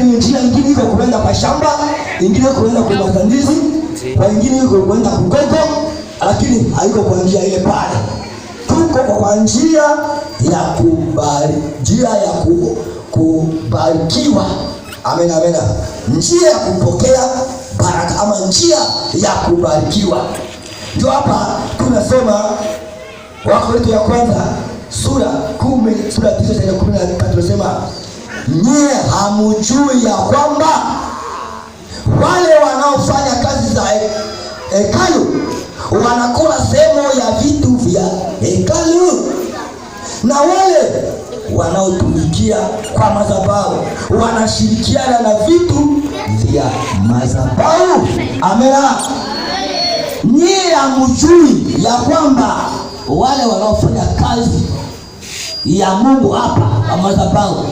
lakini njia nyingine iko kuenda kwa shamba, nyingine kuenda kwa mazandizi, kwa nyingine iko kuenda kugogo, lakini haiko kwa njia ile pale. Tuko kwa njia ya kubarikiwa. Amen, amen. Njia ya kupokea baraka ama njia ya kubarikiwa. Ndio hapa tunasoma Wakorintho ya kwanza sura 10 sura 9:13 tunasema, nyie hamjui ya kwamba wale wanaofanya kazi za hekalu wanakula sehemu ya vitu vya hekalu, na wale wanaotumikia kwa madhabahu wanashirikiana na vitu vya madhabahu. Amena. Nyie hamjui ya kwamba wale wanaofanya kazi ya Mungu hapa kwa madhabahu